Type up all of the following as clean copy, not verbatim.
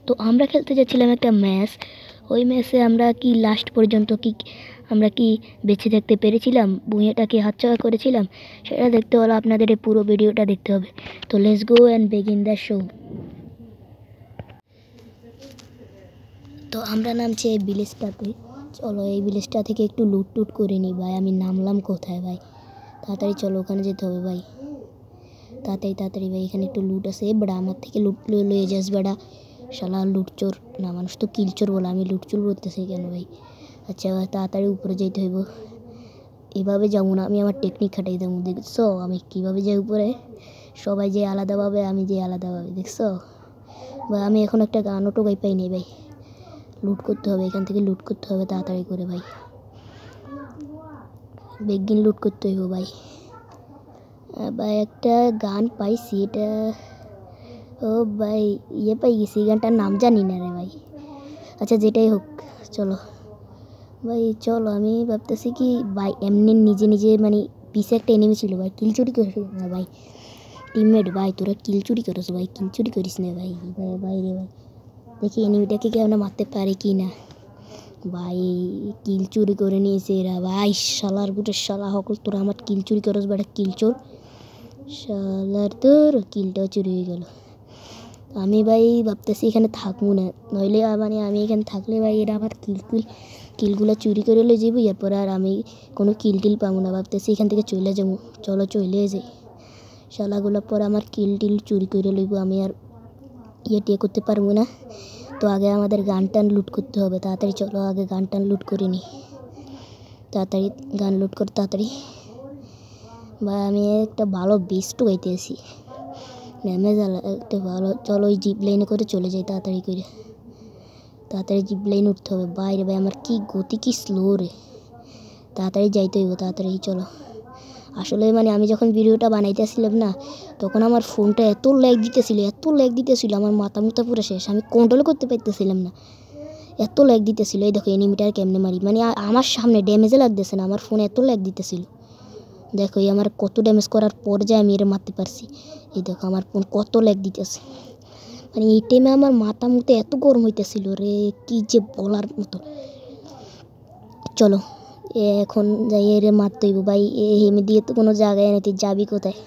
তো আমরা খেলতে যাচ্ছিলাম একটা ম্যাচ। ওই ম্যাচে আমরা কি লাস্ট পর্যন্ত আমরা কি বেঁচে থাকতে পেরেছিলাম, ভুঁইয়াটাকে হাতছাড়া করেছিলাম, সেটা দেখতে হলে আপনাদের এই পুরো ভিডিওটা দেখতে হবে। তো let's go and begin the show. তো আমরা নামছি এই ভিলেজটাতে। চলো এই ভিলেজটা থেকে একটু লুট টুট করে নিই ভাই। আমি নামলাম কোথায় ভাই? তাড়াতাড়ি চলো, ওখানে যেতে হবে ভাই। তাড়াতাড়ি তাড়াতাড়ি ভাই, এখানে একটু লুট আছে। বেড়া আমার থেকে লুট লয়ে যাস বেড়া, শালা লুটচোর। না, মানুষ তো কিলচোর বলে, আমি লুটচোর বলতেছি কেন ভাই? আচ্ছা তাড়াতাড়ি উপরে যেতে হইব। এভাবে যাবো না, আমি আমার টেকনিক খাটাই দেবো। দেখছো আমি কীভাবে যাই উপরে? সবাই যে আলাদাভাবে, আমি যে আলাদাভাবে, দেখছো ভাই? আমি এখন একটা গানও টোকাই পাইনি ভাই। লুট করতে হবে, এখান থেকে লুট করতে হবে তাড়াতাড়ি করে ভাই। বেগিন লুট করতে হইব ভাই। ভাই একটা গান পাইছি, এটা ও ভাই ইয়ে পাই গেছি, গানটার নাম জানি না রে ভাই। আচ্ছা যেটাই হোক, চলো ভাই চলো। আমি ভাবতেছি কি ভাই, এমনি নিজে নিজে মানে পিছে একটা এনিমি ছিল ভাই, কিল চুরি করিস না ভাই। টিমমেট ভাই, তোরা কিল চুরি করিস ভাই, কিল চুরি করিস না ভাই। ভাই ভাই রে ভাই, দেখি এনিমিটাকে কেউ না মারতে পারে কি না ভাই। কিল চুরি করে নিয়েছে এরা ভাই। শালার গুটে শালা হকল, তোরা আমার কিল চুরি করস বেটা, কিল চোর শালার। তোর কিলটাও চুরি হয়ে গেল। আমি ভাই ভাবতেছি এখানে থাকবো না, নইলে মানে আমি এখানে থাকলে ভাই এরা আবার কিলগুলো চুরি করে লয়ে যাবো, এরপরে আর আমি কোনো কিল পাবো না। ভাবতেছি এখান থেকে চলে যাবো। চলো চলে যাই, শালাগুলো পরে আমার কিল চুরি করে লইব, আমি আর টিয়ে করতে পারবো না। তো আগে আমাদের গান টান লুট করতে হবে। তাড়াতাড়ি চলো, আগে গান টান লুট করে নিই। তাড়াতাড়ি গান লুট করে তাড়াতাড়ি ভাই। আমি একটা ভালো বেস্টও গাইতেছি, নেমে জ্বালা একটা ভালো। চলো ওই জিপ লাইনে করে চলে যাই তাড়াতাড়ি করে। তাড়াতাড়ি জিপ লাইন উঠতে হবে। বাইরে ভাই আমার কি গতি, কি স্লো রে। তাড়াতাড়ি যাইতে হইব, তাড়াতাড়ি চলো। আসলে মানে আমি যখন ভিডিওটা বানাইতেছিলাম না, তখন আমার ফোনটা এত ল্যাগ দিতেছিল, আমার মাথা মুথা পুরো শেষ। আমি কন্ট্রোল করতে পারতেছিলাম না, এত ল্যাগ দিতেছিল। এই দেখো এনিমিটার কেমনে মারি, মানে আমার সামনে ড্যামেজে লাগতেছে না, আমার ফোন এত ল্যাগ দিতেছিল। দেখো এই আমার কত ড্যামেজ করার পর যে আমি এর মারতে পারছি। এই দেখো আমার ফোন কত ল্যাগ দিতেছে, মানে এই টাইমে আমার মাথা মুথে এত গরম হইতেছিল রে, কি যে বলার মতো। চলো এখন যাই এরে মারতে হইব ভাই। হেমে দিয়ে তো কোনো জায়গায় নেই, তুই যাবি কোথায়?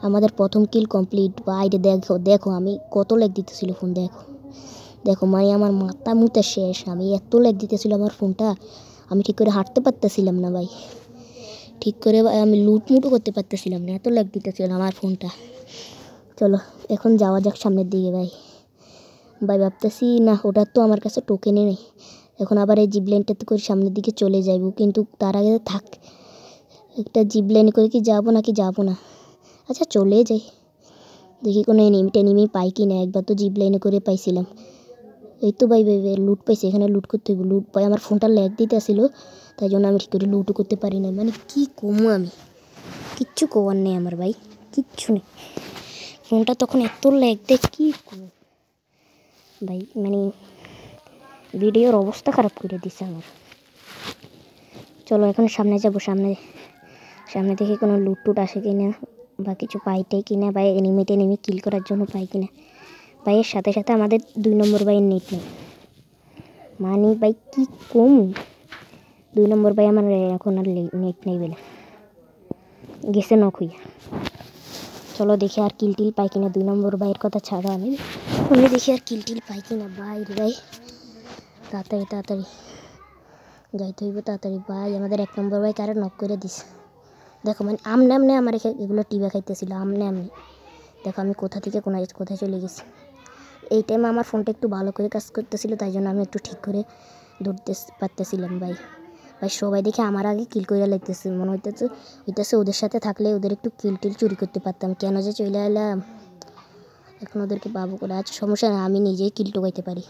আমাদের প্রথম কিল কমপ্লিট। বাইরে দেখো দেখো আমি কত ল্যাগ দিতেছিল ফোন, দেখো দেখো মানে আমার মাথা মুথে শেষ। আমি এত ল্যাগ দিতেছিল আমার ফোনটা, আমি ঠিক করে হাঁটতে পারতেছিলাম না ভাই, ঠিক করে আমি লুটমুটও করতে পারতেছিলাম না, এত ল্যাগ দিতেছিল আমার ফোনটা। চলো এখন যাওয়া যাক সামনের দিকে ভাই। ভাই ভাবতেছি না, ওটার তো আমার কাছে টোকেনই নেই। এখন আবার এই জিপ লাইনটাতে করে সামনের দিকে চলে যাইব, কিন্তু তার আগে থাক একটা জিপ লাইন করে কি যাবো নাকি যাবো না। আচ্ছা চলে যাই, দেখি কোনো এনিমি পাই কি না। একবার তো জিপ লাইনে করে পাইছিলাম। এই তো ভাই ভাই লুট পাইছি, এখানে লুট করতে হইব। লুট পাই, আমার ফোনটা ল্যাগ দিতে আসিল, তাই জন্য আমি ঠিক করে লুটও করতে পারি না। মানে কি কমু আমি, কিচ্ছু করার নেই আমার ভাই, কিচ্ছু নেই। ফোনটা তখন এত ল্যাগ দেয়, কী করবো ভাই, মানে ভিডিওর অবস্থা খারাপ করে দিছে আমার। চলো এখন সামনে যাব, সামনে দেখি কোনো লুট টুট আসে কিনা, বা কিছু পাইটাই কিনা, বা এনিমি কিল করার জন্য পাই কিনা। ভাইয়ের সাথে সাথে আমাদের 2 নম্বর ভাইয়ের নেট নেই, মানে ভাই কি কম। 2 নম্বর ভাই আমার এখন আর নেট নেই বলে গেছে নক হইয়া। চলো দেখি আর কিল পাই কিনা। 2 নম্বর ভাইয়ের কথা ছাড়া আমি দেখি আর কিল পাই কিনা। ভাই ভাই তাড়াতাড়ি তাড়াতাড়ি যাইতে হইব, তাড়াতাড়ি ভাই। আমাদের 1 নম্বর ভাই কারো নক করে দিছে, দেখো মানে আমনে আমার এগুলো টিভা খাইতেছিল আমনে। দেখো আমি কোথা থেকে কোথায় চলে গেছি। এই টাইমে আমার ফোনটা একটু ভালো করে কাজ করতেছিল, তাই জন্য আমি একটু ঠিক করে ধরতে পারতেছিলাম ভাই। সবাই দেখে আমার আগে কিল করে লাগতেছে, মনে হইতেছে ওদের সাথে থাকলে ওদের একটু কিল চুরি করতে পারতাম। কেন যে চলে এলাম, এখন ওদেরকে বাবু করে। আচ্ছা সমস্যা না, আমি নিজেই কিল টোকাইতে পারি।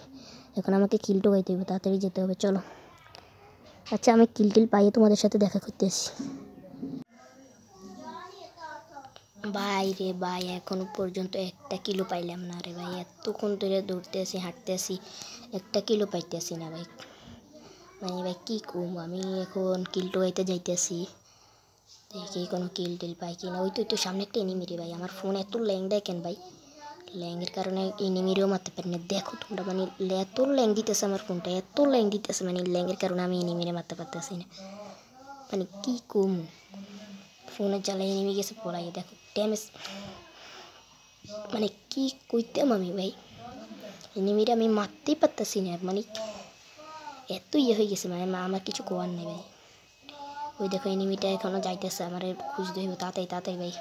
এখন আমাকে কিল টোকাইতে হবে, তাড়াতাড়ি যেতে হবে। চলো আচ্ছা আমি কিল পাইয়ে তোমাদের সাথে দেখা করতে আসি। ভাই রে ভাই, এখনো পর্যন্ত একটা কিলো পাইলাম না রে ভাই। এতক্ষণ ধরে দৌড়তে আসি, হাঁটতে আসি, একটা কিলো পাইতে আসি না ভাই। মানে ভাই কী কম, আমি এখন কিল টোকাইতে যাইতেছি, দেখি কোনো কিল পাই কি না। ওই তো সামনে একটা এনিমি রে ভাই। আমার ফোন এত ল্যাং দেয় কেন ভাই, ল্যাংয়ের কারণে এনিমিরেও মারতে পারি না। দেখো তোমরা মানে এত ল্যাং দিতেছে আমার ফোনটা, এত ল্যাং দিতেছে মানে ল্যাংয়ের কারণে আমি এনিমিরে মারতে পারতেছি না। মানে কী কম ফোনের জ্বালা এনিমি গেছে পড়াই। দেখো ড্যামেজ মানে কি কইতাম আমি ভাই, এনিমিরে আমি মারতেই পারতেছি না। মানে এত ইয়ে হয়ে গেছে মানে আমার কিছু কোয়ার নেই ভাই। ওই দেখো এনিমিটা এখনো যাইতেছে, আমার খুঁজতে হইব তাড়াতাড়ি তাড়াতাড়ি ভাই,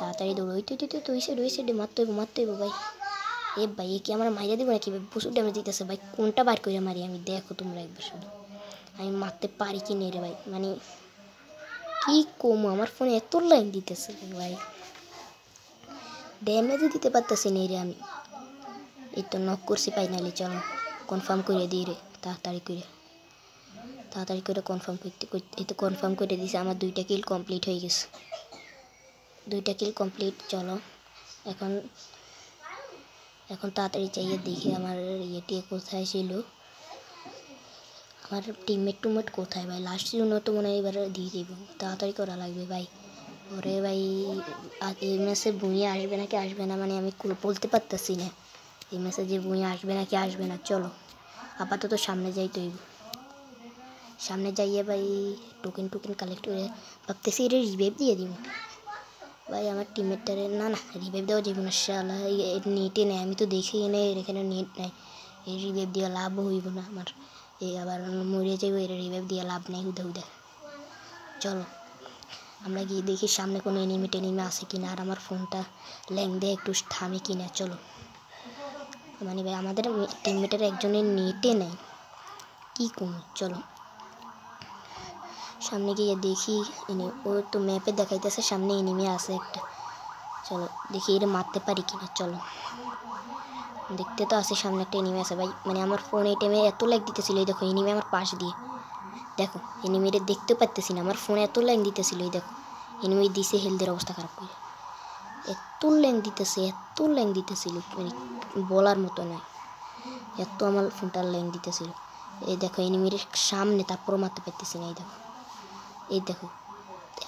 তাড়াতাড়ি দৌড়ো। ওই তুই সাইডে মারতে হইব ভাই। এ ভাই এ কি আমার মাইরা দিব নাকি ভাই? প্রচুর ড্যামেজ দিতেছে ভাই, কোনটা বার করে মারি আমি? দেখো তোমরা একবার শুধু আমি মারতে পারি কি নেই রে ভাই। মানে কি কম আমার ফোনে এত লাইন দিতেছে ভাই, ড্যামেজও দিতে পারতেছি নেই রে আমি। এই তো নক করছি ফাইনালি, চলো কনফার্ম করে দিই রে তাড়াতাড়ি করে কনফার্ম করতে এই তো কনফার্ম করে দিয়েছে। আমার 2টা কিল কমপ্লিট হয়ে গেছে, 2টা কিল কমপ্লিট। চলো এখন তাড়াতাড়ি চাইয়ে দেখি আমার ইয়েটি কোথায় ছিল, আমার টিমমেট কোথায় ভাই। লাস্ট জন্য তো মনে হয় এবার দিয়ে দিব, তাড়াতাড়ি করা লাগবে ভাই। ওরে ভাই এই ম্যাচে ভুঁইয়ে আসবে নাকি আসবে না মানে আমি বলতে পারতেছি না এই ম্যাচে যে ভুঁইয়ে আসবে নাকি আসবে না। চলো আপাতত সামনে যাই, তো সামনে যাইয়ে ভাই টোকেন কালেক্ট করে ভাবতেছি এটা রিভাইভ দিয়ে দিব ভাই আমার টিমমেটটারে। না রিভাইভ দেওয়া যাবে না, শালা নেটে নেই, আমি তো দেখি নেই এখানে নেট নেই। এই রিভাইভ দিয়ে লাভ হইব না আমার, এই আবার মরে যাইব, এর রিভাইভ দিয়ে লাভ নেই হুদা। চলো আমরা গিয়ে দেখি সামনে কোনো এনিমি আছে কিনা, আর আমার ফোনটা ল্যাং দিয়ে একটু থামে কিনা। চলো মানে ভাই আমাদের টিমমেটের একজনের নেটে নেই, কী কম। চলো সামনে গিয়ে দেখি ও তো ম্যাপে দেখাইতেছে সামনে এনিমি আছে একটা। চলো দেখি এটা মারতে পারি কিনা। চলো দেখতে তো আছে সামনে একটা এনিমি আছে ভাই। মানে আমার ফোন এই টাইমে এত ল্যাগ দিতেছিল, এই দেখো এনিমি আমার পাশ দিয়ে, দেখো এনিমিটা দেখতেও পারতেছি না, আমার ফোন এত ল্যাং দিতেছিল। এই দেখো এনিমি দিছে, হেলথের অবস্থা খারাপ করে এত ল্যাং দিতেছিল মানে বলার মতো নয়, এত আমার ফোনটা ল্যাং দিতেছিল। এই দেখো এনিমির সামনে, তারপরও মারতে পারতেছি না। এই দেখো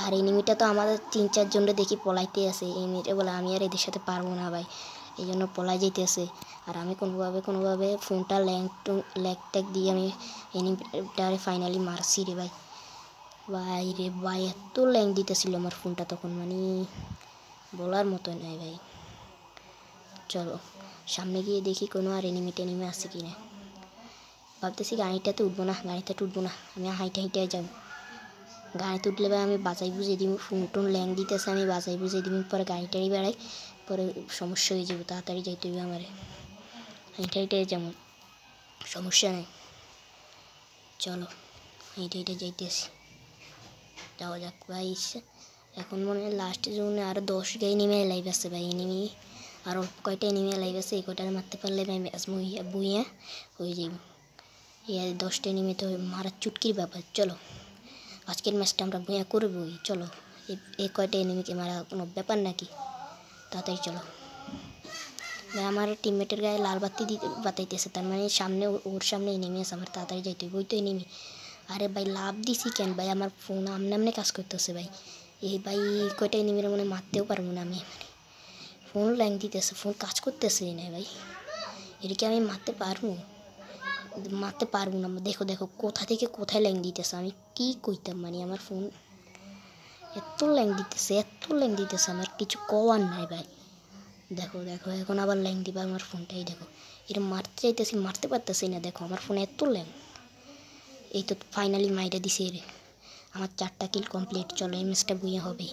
আর এনিমিটা তো আমাদের 3-4 জনরে দেখি পলাইতে আছে। এনিমিটা বলে আমি আর এদের সাথে পারবো না ভাই, এই জন্য পলাই যাইতেছে। আর আমি কোনোভাবে ফোনটা ল্যাগ ট্যাগ দিয়ে আমি এনিমিটারে ফাইনালি মারছি রে ভাই। ভাই এত ল্যাং দিতেছিল আমার ফোনটা তখন, মানে বলার মতো নয় ভাই। চলো সামনে গিয়ে দেখি কোনো আর এনিমি আছে কি না। ভাবতেছি গাড়িটাতে উঠবো না, আমি হাইটে যাবো। গাড়িতে উঠলে ভাই আমি বাজাই বুঝিয়ে দিব, ফোন টোন ল্যাং দিতেছে, আমি বাজাই বুঝিয়ে দিব, পরে গাড়িটাই বেড়াই, পরে সমস্যা হয়ে যাবো। তাড়াতাড়ি যাইতে হবে আমার, হাইটে যেমন সমস্যা নেই। চলো হাইটে যাইতেছি, যাওয়া যাক ভাই। এখন মনে হয় লাস্টের জন্য আরও 10 এনিমি লাইভ আছে ভাই, এনিমি আর অল্প কয়টা এনিমি লাইভ আছে, এই কয়টা মারতে পারলে ভাই ম্যাচ বুইয়া হয়ে যাইব। এই 10টা এনিমি তো মারার চুটকির ব্যাপার। চলো আজকের ম্যাচটা আমরা বুইয়া করবই। চলো এই কয়টা এনিমিকে মারা কোনো ব্যাপার নাকি, তাড়াতাড়ি চলো ভাই। আমার টিমমেটের গায়ে লাল বাতি বাতাইতেছে, তার মানে সামনে ওর সামনে এনিমি আছে, আমার তাড়াতাড়ি যাইতে হইব। ওই তো এনিমি, আরে ভাই লাভ দিছি কেন ভাই, আমার ফোন আমনে কাজ করতেছে ভাই। এই ভাই কয়টা এনিমির মনে মারতেও পারবো না আমি, মানে ফোন ল্যাং দিতেছে, ফোন কাজ করতেছে না ভাই। এদিকে আমি মারতে পারবো না। দেখো কোথা থেকে কোথায় ল্যাং দিতেছে, আমি কি কইতাম মানে আমার ফোন এত ল্যাং দিতেছে আমার কিছু কওয়ার নাই ভাই। দেখো এখন আবার ল্যাং দিবা আমার ফোনটাই। দেখো এটা মারতে পারতেছি না, দেখো আমার ফোনে এত ল্যাং। এই তো ফাইনালি মাইরা দিছে রে, আমার 4টা কিল কমপ্লিট। চলো এই ম্যাচটা বুইয়া হবে।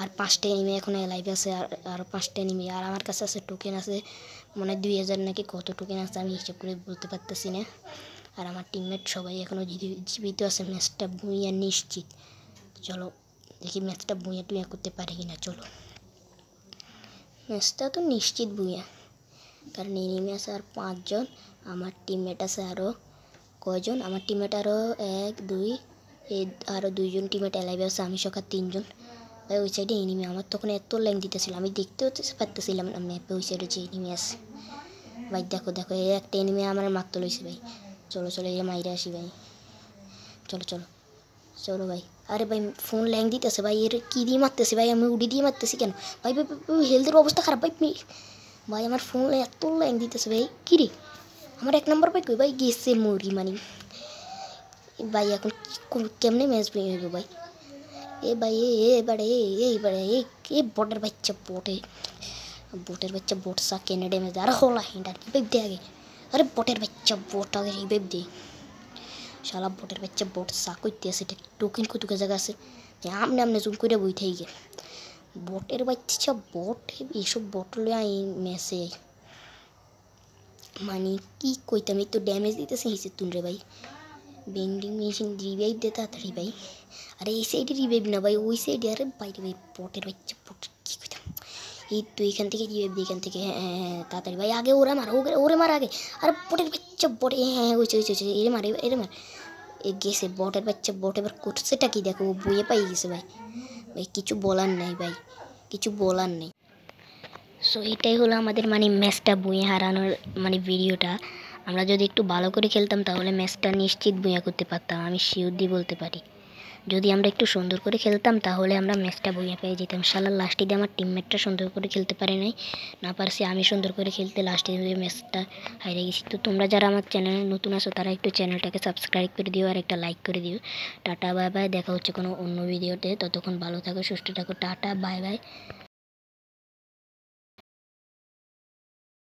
আর 5টা এনিমি এখন লাইভ আছে, আরও 5টা এনিমি। আর আমার কাছে আছে টোকেন আছে মানে 2000 নাকি কত টোকেন আছে, আমি হিসাব করে বলতে পারতেছি না। আর আমার টিমমেট সবাই এখনও জীবিত আছে, ম্যাচটা বুইয়া নিশ্চিত। চলো দেখি ম্যাচটা বুইয়া টুইয়া করতে পারি কিনা। চলো ম্যাচটা তো নিশ্চিত বুইয়া, কারণ এনিমি আছে আর 5 জন, আমার টিমমেট আছে আরও কয়জন, আমার টিমমেট আরও 1 2 আরও 2 জন টিমমেট লাইভ আছে, আমি সকাল 3 জন ভাই। ওই সাইডে এনিমি, আমার তখন এত ল্যাং দিতেছিল আমি দেখতেও পারতেছিলাম না ম্যাপে ওই সাইডে যে এনিমি আছে ভাই। দেখো এই একটা এনিমি আমার মারতে লইছে ভাই। চলো এই মাইরে আসি ভাই। চলো ভাই। আরে ভাই ফোন ল্যাং দিতেছে ভাই, এর কী দিয়ে মারতেছে ভাই, আমি উড়ি দিয়ে মারতেছি কেন ভাই? হেলথের অবস্থা খারাপ ভাই, ভাই আমার ফোন এত ল্যাং দিতেছে ভাই। কী রে আমার 1 নম্বর ভাই কই ভাই গেছে মুরগি মানে ভাই এখন কেমনে ম্যাচ ভেঙে হইব ভাই। এ ভাই এবারে এ বটের বাচ্চা बोटेर बच्चा बोट सा कैनेडा में जा रहा होला हिंडा की बेब दे आगे। अरे बोटेर बच्चा बोट आगे ही बेब दे शाला बोटेर बच्चा बोट सा कोई तेसे टोकिन को तुके जगह से आमने आमने जूम করে বইঠাই গে बोटेर बच्चा बोट এইসব बोट লয়ে আই মেসে মানে কি কইতাম এই তো ড্যামেজ দিতেছে হিসে তুন রে ভাই বেন্ডিং মেশিন রিভাইভ দে তাড়াতাড়ি ভাই। আরে এই সাইডে রিভাইভ না ভাই ওই সাইডে। আরে বাইরে ভাই बोटेर बच्चा बोट কি কইতাম এই তো এখান থেকে রিভাইভ দে এখান থেকে। হ্যাঁ তাড়াতাড়ি ভাই আগে ওরে মার আগে। আরে बोटेर बच्चा बोट হ্যাঁ ওইছে এরে মার এ গেছে बोटेर बच्चा बोट এবার করছেটা কি দেখো ও বইয়ে পাই গেছে ভাই। ভাই কিছু বলার নাই ভাই কিছু বলার নেই। সো এটাই হলো আমাদের মানে ম্যাচটা বুয়ে হারানোর মানে ভিডিওটা। আমরা যদি একটু ভালো করে খেলতাম তাহলে ম্যাচটা নিশ্চিত বুয়া করতে পারতাম আমি শিওর দিয়ে বলতে পারি। যদি আমরা একটু সুন্দর করে খেলতাম তাহলে আমরা ম্যাচটা বুয়া পেয়ে যেতাম। শালা লাস্টে দিয়ে আমার টিমমেটটা সুন্দর করে খেলতে পারে নাই না পারছি আমি সুন্দর করে খেলতে লাস্টে দিয়ে ম্যাচটা হারিয়ে গেছি। তো তোমরা যারা আমার চ্যানেলে নতুন আছো তারা একটু চ্যানেলটাকে সাবস্ক্রাইব করে দিও আর একটা লাইক করে দিও। টাটা বাই বাই দেখা হচ্ছে কোনো অন্য ভিডিওতে। ততক্ষণ ভালো থাকো সুস্থ থাকো টাটা বাই বাই।